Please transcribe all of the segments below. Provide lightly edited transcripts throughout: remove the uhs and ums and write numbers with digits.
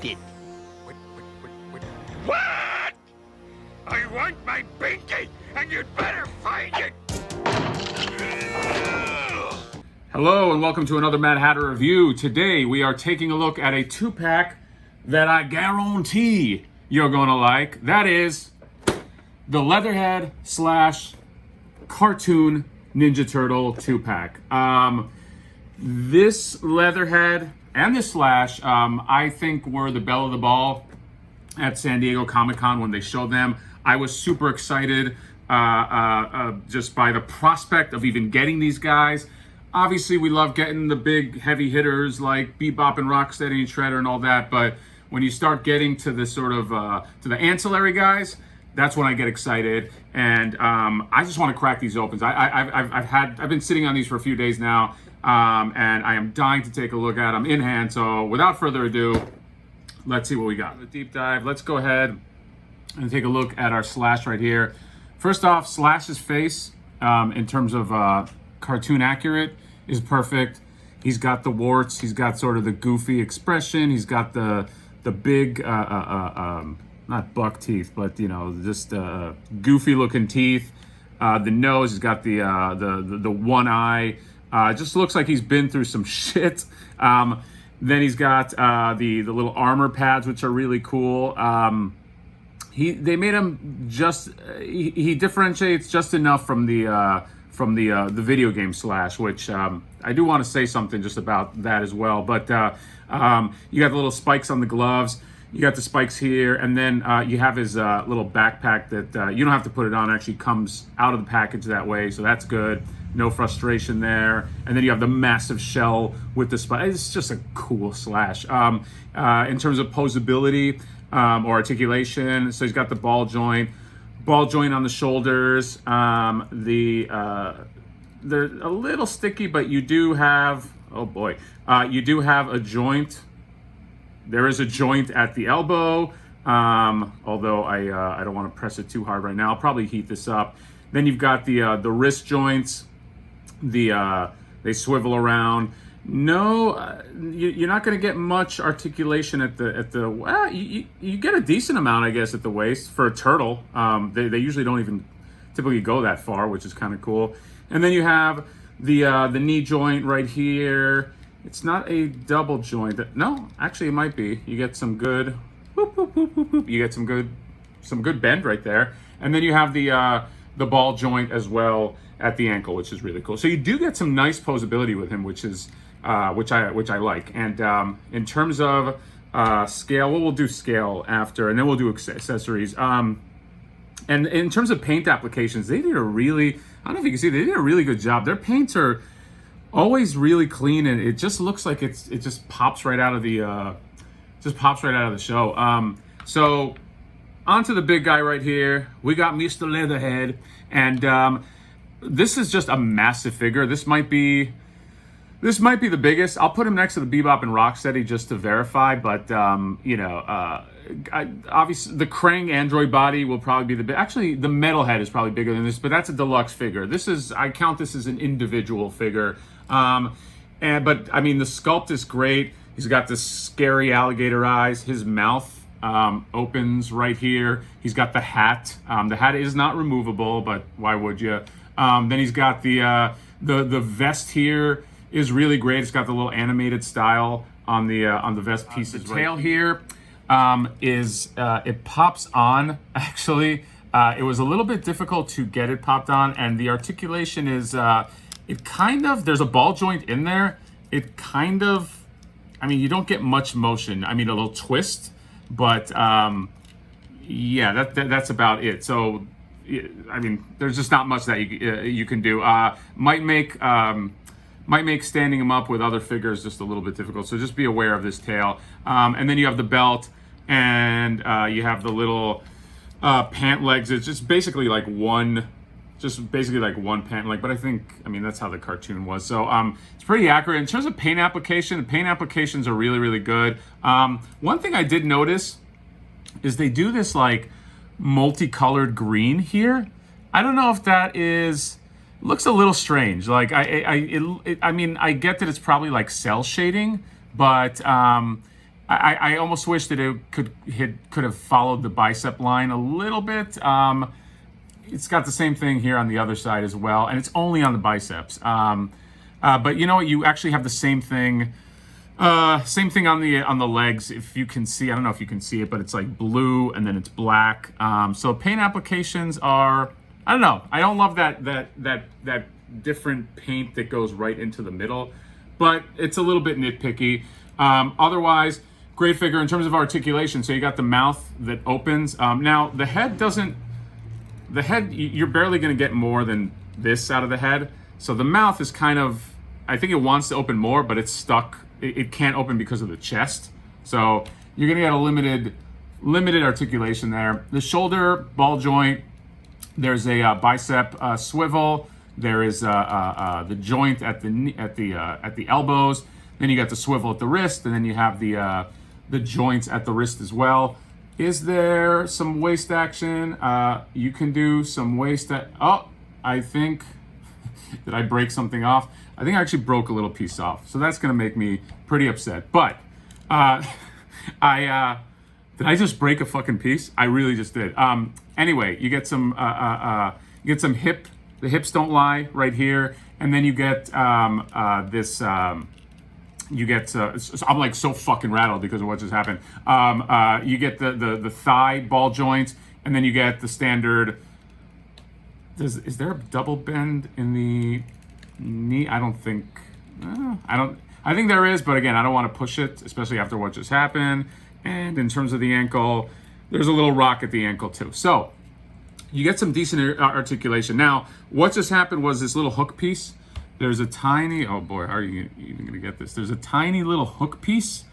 it. What? I want my binky, and you'd better find it. Hello and welcome to another Mad Hatter review. Today we are taking a look at a 2-pack that I guarantee you're gonna like. That is the Leatherhead / cartoon Ninja Turtle 2-pack. This Leatherhead and this Slash, I think were the belle of the ball at San Diego Comic-Con when they showed them. I was super excited just by the prospect of even getting these guys. Obviously, we love getting the big heavy hitters like Bebop and Rocksteady and Shredder and all that, but when you start getting to the sort of to the ancillary guys, that's when I get excited, and I just want to crack these opens. I've been sitting on these for a few days now, and I am dying to take a look at them in hand. So without further ado, let's see what we got. A deep dive. Let's go ahead and take a look at our Slash right here. First off, Slash's face, in terms of cartoon accurate, is perfect. He's got the warts. He's got sort of the goofy expression. He's got the big, not buck teeth, but you know, just goofy looking teeth. The nose. He's got the one eye. Just looks like he's been through some shit. Then he's got the little armor pads, which are really cool. They made him just he differentiates just enough from the video game Slash, which I do want to say something just about that as well. But you got the little spikes on the gloves, you got the spikes here, and then you have his little backpack that you don't have to put it on. It actually comes out of the package that way, so that's good. No frustration there. And then you have the massive shell with the spike. It's just a cool Slash. In terms of posability or articulation, so he's got the ball joint on the shoulders. They're a little sticky, but you do have, oh boy, you do have a joint. There is a joint at the elbow, although I don't want to press it too hard right now. I'll probably heat this up. Then you've got the wrist joints. They swivel around. No, you're not going to get much articulation at the. Well, you get a decent amount, I guess, at the waist for a turtle. They usually don't even typically go that far, which is kind of cool. And then you have the knee joint right here. It's not a double joint. No, actually, it might be. You get some good. Whoop, whoop, whoop, whoop, whoop. You get some good bend right there. And then you have the ball joint as well at the ankle, which is really cool. So you do get some nice posability with him, which is which I like. And in terms of scale, well, we'll do scale after, and then we'll do accessories. And in terms of paint applications, they did a really, I don't know if you can see, they did a really good job. Their paints are always really clean, and it just looks like it just pops right out of the show. So onto the big guy right here. We got Mr. Leatherhead, and this is just a massive figure. This might be the biggest. I'll put him next to the Bebop and Rocksteady just to verify, but obviously the Krang android body will probably be actually the Metalhead is probably bigger than this, but that's a deluxe figure. I count this as an individual figure. But I mean, the sculpt is great. He's got the scary alligator eyes. His mouth opens right here. He's got the hat. The hat is not removable, but why would you? Then he's got the vest here is really great. It's got the little animated style on the vest pieces. The tail here is it pops on actually. It was a little bit difficult to get it popped on, and the articulation is it kind of, there's a ball joint in there. It kind of, I mean, you don't get much motion. I mean, a little twist, but yeah, that's about it. So I mean, there's just not much that you can do. Might make standing him up with other figures just a little bit difficult. So just be aware of this tail. And then you have the belt, and you have the little pant legs. It's just basically like one pant leg. But I mean, that's how the cartoon was. So it's pretty accurate in terms of paint application. The paint applications are really, really good. One thing I did notice is they do this like multicolored green here. I don't know if that is, looks a little strange. Like I mean, I get that it's probably like cell shading, but I almost wish that it could have followed the bicep line a little bit. It's got the same thing here on the other side as well, and it's only on the biceps. But you know what? You actually have the same thing. Same thing on the legs. If you can see, I don't know if you can see it, but it's like blue and then it's black. So paint applications are, I don't know. I don't love that different paint that goes right into the middle, but it's a little bit nitpicky. Otherwise, great figure in terms of articulation. So you got the mouth that opens. Now the head doesn't. The head, you're barely going to get more than this out of the head. So the mouth is kind of, I think it wants to open more, but it's stuck. It can't open because of the chest. So you're going to get a limited articulation there. The shoulder ball joint, there's a bicep swivel. There is the joint at the elbows. Then you got the swivel at the wrist, and then you have the joints at the wrist as well. Is there some waist action? You can do some waist. Oh, I think, did I break something off? I think I actually broke a little piece off. So that's going to make me pretty upset. But did I just break a fucking piece? I really just did. Anyway, you get some hip. The hips don't lie right here, and then you get this. You get, I'm like so fucking rattled because of what just happened. You get the thigh ball joints, and then you get the standard. Is there a double bend in the knee? I don't think. I think there is, but again, I don't want to push it, especially after what just happened. And in terms of the ankle, there's a little rock at the ankle too. So you get some decent articulation. Now, what just happened was this little hook piece. There's a tiny, oh boy, how are you even gonna get this? There's a tiny little hook piece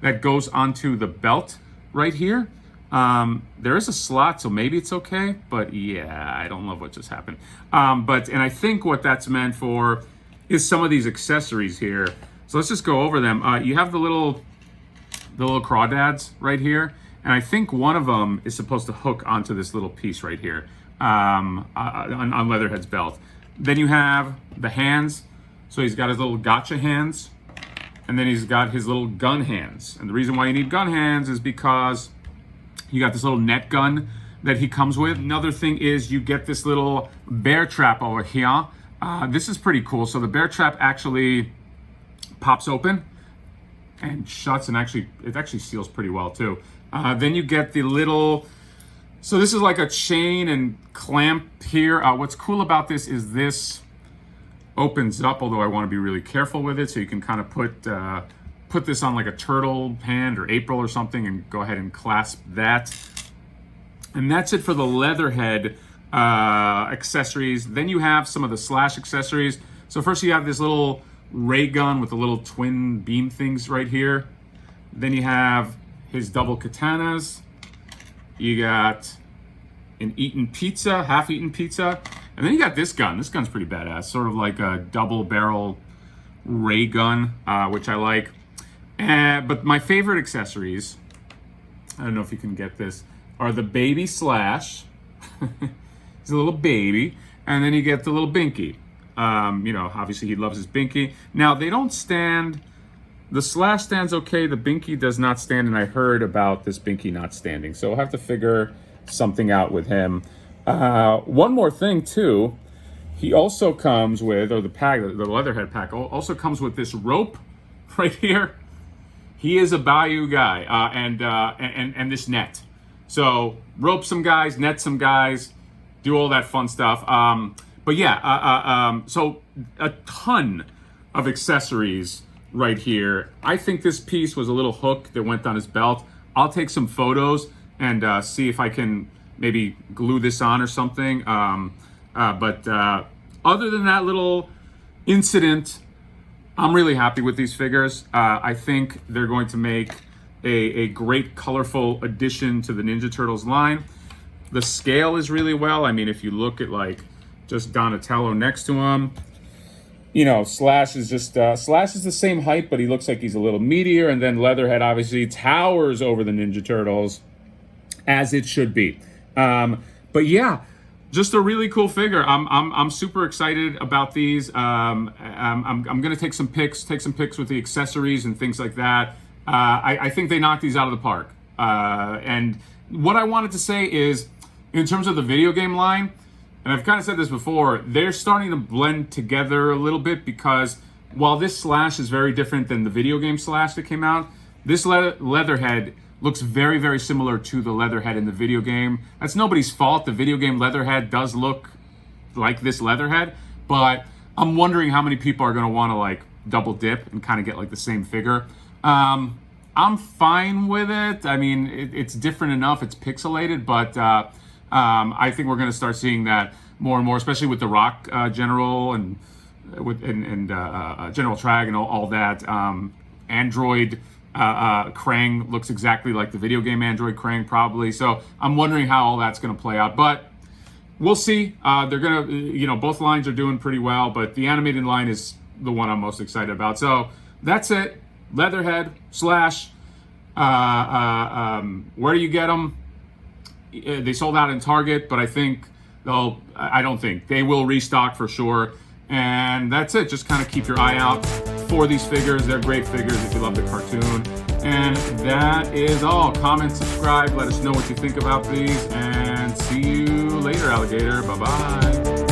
that goes onto the belt right here. There is a slot, so maybe it's okay, but yeah, I don't love what just happened. And I think what that's meant for is some of these accessories here. So let's just go over them. You have the little crawdads right here, and I think one of them is supposed to hook onto this little piece right here on Leatherhead's belt. Then you have the hands. So he's got his little gotcha hands, and then he's got his little gun hands. And the reason why you need gun hands is because you got this little net gun that he comes with. Another thing is you get this little bear trap over here. This is pretty cool. So the bear trap actually pops open and shuts, and it actually seals pretty well too. Then you get the little, so this is like a chain and clamp here. What's cool about this is this opens up, although I want to be really careful with it. So you can kind of put this on like a turtle hand or April or something and go ahead and clasp that. And that's it for the Leatherhead accessories. Then you have some of the slash accessories. So first you have this little ray gun with the little twin beam things right here. Then you have his double katanas. You got an half-eaten pizza. And then you got this gun. This gun's pretty badass. Sort of like a double barrel ray gun, which I like. But my favorite accessories, I don't know if you can get this, are the baby slash. He's a little baby. And then you get the little binky. Obviously he loves his binky. Now, they don't stand. The slash stands okay. The binky does not stand, and I heard about this binky not standing. So we'll have to figure something out with him. One more thing, too. He also comes with, or the Leatherhead pack, also comes with this rope right here. He is a Bayou guy, and this net. So rope some guys, net some guys, do all that fun stuff. So a ton of accessories right here. I think this piece was a little hook that went on his belt. I'll take some photos and see if I can maybe glue this on or something. Other than that little incident, I'm really happy with these figures. I think they're going to make a great colorful addition to the Ninja Turtles line. The scale is really well. I mean, if you look at like just Donatello next to him, Slash is the same height, but he looks like he's a little meatier. And then Leatherhead obviously towers over the Ninja Turtles, as it should be. But yeah, just a really cool figure. I'm super excited about these. I'm gonna take some pics with the accessories and things like that. I think they knocked these out of the park. And what I wanted to say is, in terms of the video game line, and I've kind of said this before, they're starting to blend together a little bit, because while this Slash is very different than the video game Slash that came out, this Leatherhead looks very, very similar to the Leatherhead in the video game. That's nobody's fault. The video game Leatherhead does look like this Leatherhead, but I'm wondering how many people are going to want to like double dip and kind of get like the same figure. I'm fine with it. I mean, it's different enough. It's pixelated, but I think we're going to start seeing that more and more, especially with the Rock General and with General Trag and all that. Android Krang looks exactly like the video game Android Krang, probably. So I'm wondering how all that's going to play out, but we'll see. They're going to, both lines are doing pretty well, but the animated line is the one I'm most excited about. So that's it. Leatherhead, Slash. Where do you get them? They sold out in Target, but I don't think they will restock for sure. And that's it. Just kind of keep your eye out for these figures. They're great figures if you love the cartoon. And that is all. Comment, subscribe, let us know what you think about these, and see you later, alligator. Bye-bye.